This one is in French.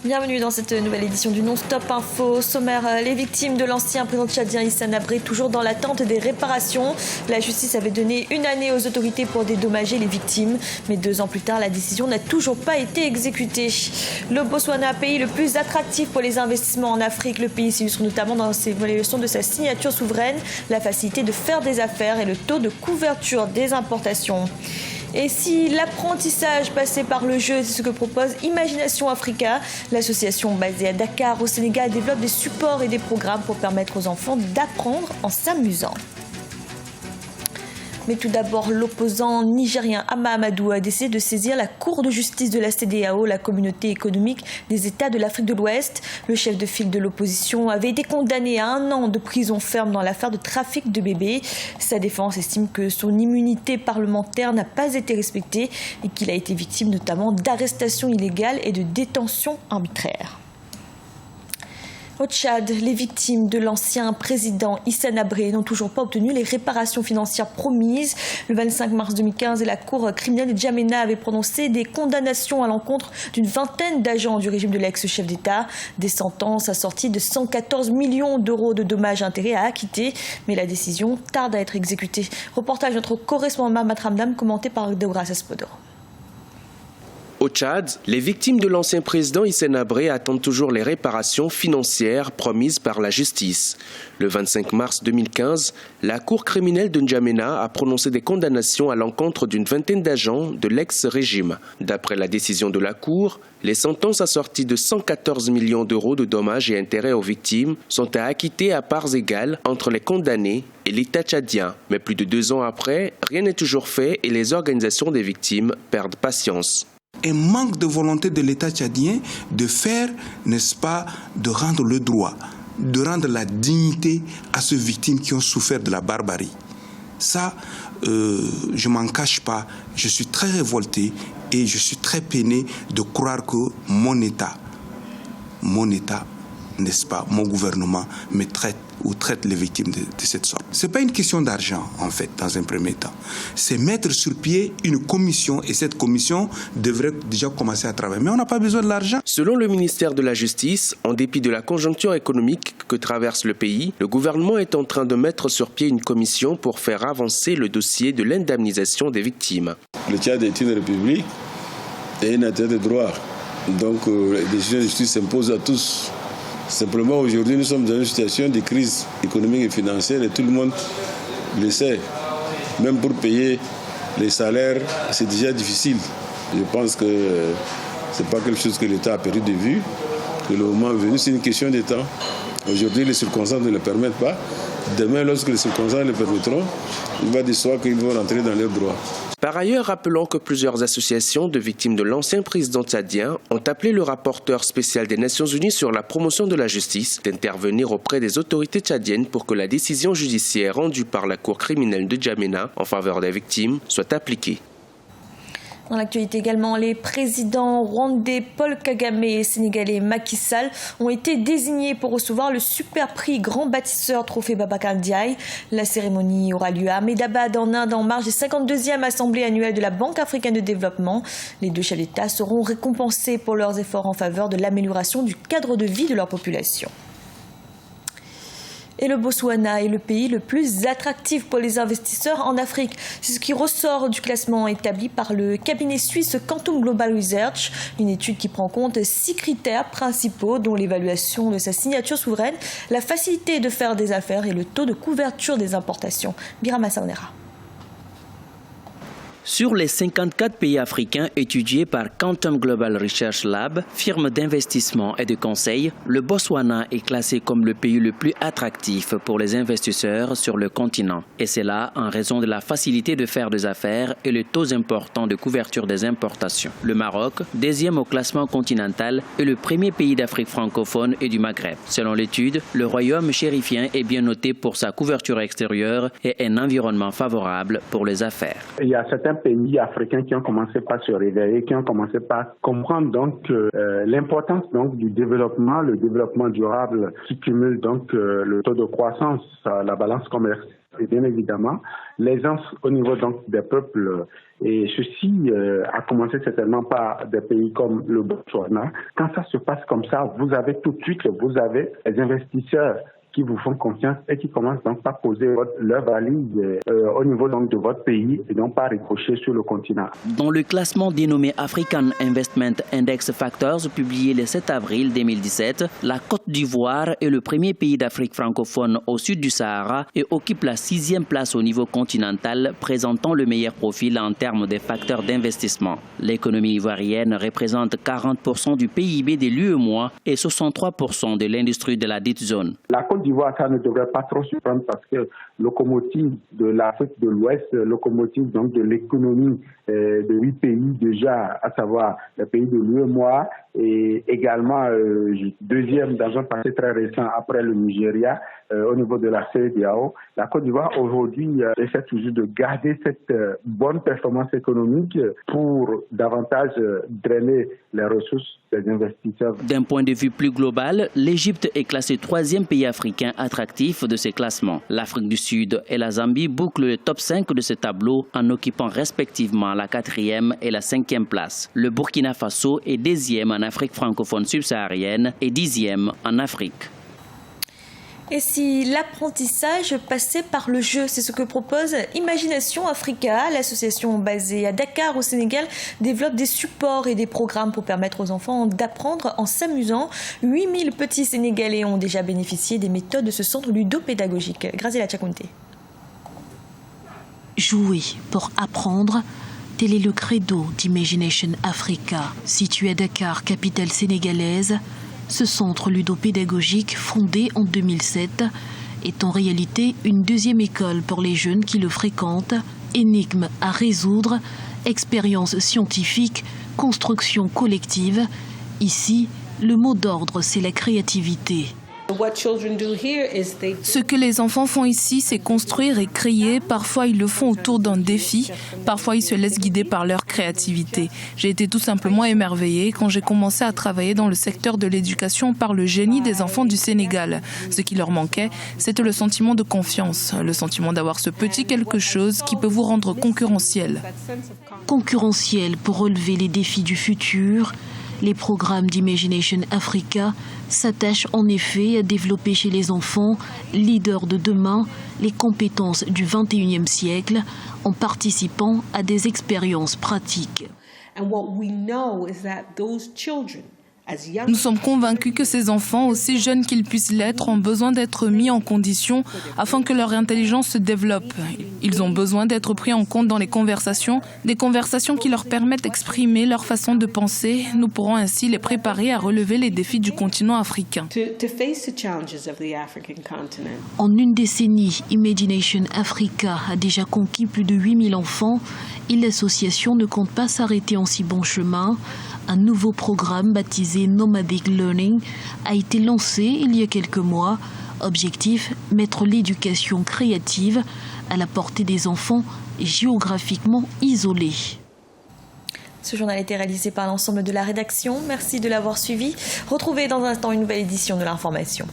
Bienvenue dans cette nouvelle édition du Non-Stop Info. Sommaire, les victimes de l'ancien président tchadien Hissène Habré, toujours dans l'attente des réparations. La justice avait donné 1 année aux autorités pour dédommager les victimes. Mais 2 ans plus tard, la décision n'a toujours pas été exécutée. Le Botswana, pays le plus attractif pour les investissements en Afrique. Le pays s'illustre notamment dans ses évaluations de sa signature souveraine, la facilité de faire des affaires et le taux de couverture des importations. Et si l'apprentissage passait par le jeu, c'est ce que propose Imagination Africa. L'association basée à Dakar, au Sénégal, développe des supports et des programmes pour permettre aux enfants d'apprendre en s'amusant. Mais tout d'abord, l'opposant nigérien Hama Amadou a décidé de saisir la Cour de justice de la CEDEAO, la communauté économique des États de l'Afrique de l'Ouest. Le chef de file de l'opposition avait été condamné à 1 an de prison ferme dans l'affaire de trafic de bébés. Sa défense estime que son immunité parlementaire n'a pas été respectée et qu'il a été victime notamment d'arrestations illégales et de détentions arbitraires. Au Tchad, les victimes de l'ancien président Hissène Habré n'ont toujours pas obtenu les réparations financières promises. Le 25 mars 2015, la Cour criminelle de Djamena avait prononcé des condamnations à l'encontre d'une vingtaine d'agents du régime de l'ex-chef d'État. Des sentences assorties de 114 millions d'euros de dommages et intérêts à acquitter. Mais la décision tarde à être exécutée. Reportage de notre correspondant Mahamat Ramdam, commenté par Deoras Espodor. Au Tchad, les victimes de l'ancien président Hissène Habré attendent toujours les réparations financières promises par la justice. Le 25 mars 2015, la Cour criminelle de N'Djamena a prononcé des condamnations à l'encontre d'une vingtaine d'agents de l'ex-régime. D'après la décision de la Cour, les sentences assorties de 114 millions d'euros de dommages et intérêts aux victimes sont à acquitter à parts égales entre les condamnés et l'État tchadien. Mais plus de 2 ans après, rien n'est toujours fait et les organisations des victimes perdent patience. Un manque de volonté de l'État tchadien de faire, n'est-ce pas, de rendre le droit, de rendre la dignité à ces victimes qui ont souffert de la barbarie. Ça, je m'en cache pas, je suis très révolté et je suis très peiné de croire que mon État, n'est-ce pas, mon gouvernement me traite ou traite les victimes de cette sorte. Ce n'est pas une question d'argent, en fait, dans un premier temps. C'est mettre sur pied une commission, et cette commission devrait déjà commencer à travailler. Mais on n'a pas besoin de l'argent. Selon le ministère de la Justice, en dépit de la conjoncture économique que traverse le pays, le gouvernement est en train de mettre sur pied une commission pour faire avancer le dossier de l'indemnisation des victimes. Le Tchad est une république et un État de droit. Donc les décisions de justice s'imposent à tous. Simplement, aujourd'hui, nous sommes dans une situation de crise économique et financière et tout le monde le sait. Même pour payer les salaires, c'est déjà difficile. Je pense que ce n'est pas quelque chose que l'État a perdu de vue, que le moment est venu, c'est une question de temps. Aujourd'hui, les circonstances ne le permettent pas. Demain, lorsque les circonstances le permettront, il va de soi qu'ils vont rentrer dans leurs droits. Par ailleurs, rappelons que plusieurs associations de victimes de l'ancien président tchadien ont appelé le rapporteur spécial des Nations Unies sur la promotion de la justice d'intervenir auprès des autorités tchadiennes pour que la décision judiciaire rendue par la Cour criminelle de Djamena en faveur des victimes soit appliquée. Dans l'actualité également, les présidents rwandais Paul Kagame et sénégalais Macky Sall ont été désignés pour recevoir le super prix Grand Bâtisseur Trophée Babacar Ndiaye. La cérémonie aura lieu à Ahmedabad en Inde en marge des 52e Assemblées annuelles de la Banque africaine de développement. Les 2 chefs d'État seront récompensés pour leurs efforts en faveur de l'amélioration du cadre de vie de leur population. Et le Botswana est le pays le plus attractif pour les investisseurs en Afrique. C'est ce qui ressort du classement établi par le cabinet suisse Quantum Global Research, une étude qui prend en compte 6 critères principaux, dont l'évaluation de sa signature souveraine, la facilité de faire des affaires et le taux de couverture des importations. Birama Saonera. Sur les 54 pays africains étudiés par Quantum Global Research Lab, firme d'investissement et de conseil, le Botswana est classé comme le pays le plus attractif pour les investisseurs sur le continent. Et c'est là en raison de la facilité de faire des affaires et le taux important de couverture des importations. Le Maroc, 2e au classement continental, est le premier pays d'Afrique francophone et du Maghreb. Selon l'étude, le royaume chérifien est bien noté pour sa couverture extérieure et un environnement favorable pour les affaires. Il y a certains pays africains qui ont commencé par se réveiller, qui ont commencé par comprendre donc l'importance donc du développement, le développement durable qui cumule donc le taux de croissance, la balance commerciale Et bien évidemment, l'aisance au niveau donc des peuples, et ceci a commencé certainement par des pays comme le Botswana. Quand ça se passe comme ça, vous avez tout de suite, vous avez les investisseurs qui vous font confiance et qui commencent donc par poser leur valise au niveau donc de votre pays et non pas ricocher sur le continent. Dans le classement dénommé African Investment Index Factors, publié le 7 avril 2017, la Côte d'Ivoire est le premier pays d'Afrique francophone au sud du Sahara et occupe la 6e place au niveau continental, présentant le meilleur profil en termes de facteurs d'investissement. L'économie ivoirienne représente 40% du PIB de l'UEMOA et 63% de l'industrie de la dite zone. La Côte d'Ivoire, ça ne devrait pas trop surprendre parce que locomotive de l'Afrique de l'Ouest, locomotive donc de l'économie de 8 pays déjà, à savoir le pays de l'UEMOA et également deuxième dans un passé très récent après le Nigeria au niveau de la CEDEAO. La Côte d'Ivoire aujourd'hui essaie toujours de garder cette bonne performance économique pour davantage drainer les ressources des investisseurs. D'un point de vue plus global, l'Égypte est classée 3e pays africain attractif de ces classements. L'Afrique du Sud et la Zambie bouclent le top 5 de ce tableau en occupant respectivement la 4e et la 5e place. Le Burkina Faso est 2e en Afrique francophone subsaharienne et 10e en Afrique. Et si l'apprentissage passait par le jeu, c'est ce que propose Imagination Africa. L'association basée à Dakar au Sénégal développe des supports et des programmes pour permettre aux enfants d'apprendre en s'amusant. 8000 petits Sénégalais ont déjà bénéficié des méthodes de ce centre ludopédagogique. Graziella Tchakounté. Jouer pour apprendre, tel est le credo d'Imagination Africa. Situé à Dakar, capitale sénégalaise, ce centre ludopédagogique, fondé en 2007, est en réalité une 2e école pour les jeunes qui le fréquentent. Énigmes à résoudre, expériences scientifiques, construction collective. Ici, le mot d'ordre, c'est la créativité. Ce que les enfants font ici, c'est construire et créer. Parfois, ils le font autour d'un défi. Parfois, ils se laissent guider par leur créativité. J'ai été tout simplement émerveillée quand j'ai commencé à travailler dans le secteur de l'éducation par le génie des enfants du Sénégal. Ce qui leur manquait, c'était le sentiment de confiance, le sentiment d'avoir ce petit quelque chose qui peut vous rendre concurrentiel. Concurrentiel pour relever les défis du futur. Les programmes d'Imagination Africa s'attachent en effet à développer chez les enfants, leaders de demain, les compétences du 21e siècle en participant à des expériences pratiques. Nous sommes convaincus que ces enfants, aussi jeunes qu'ils puissent l'être, ont besoin d'être mis en condition afin que leur intelligence se développe. Ils ont besoin d'être pris en compte dans les conversations, des conversations qui leur permettent d'exprimer leur façon de penser. Nous pourrons ainsi les préparer à relever les défis du continent africain. En une décennie, Imagination Africa a déjà conquis plus de 8000 enfants et l'association ne compte pas s'arrêter en si bon chemin. Un nouveau programme baptisé Nomadic Learning a été lancé il y a quelques mois. Objectif, mettre l'éducation créative à la portée des enfants géographiquement isolés. Ce journal a été réalisé par l'ensemble de la rédaction. Merci de l'avoir suivi. Retrouvez dans un instant une nouvelle édition de l'information.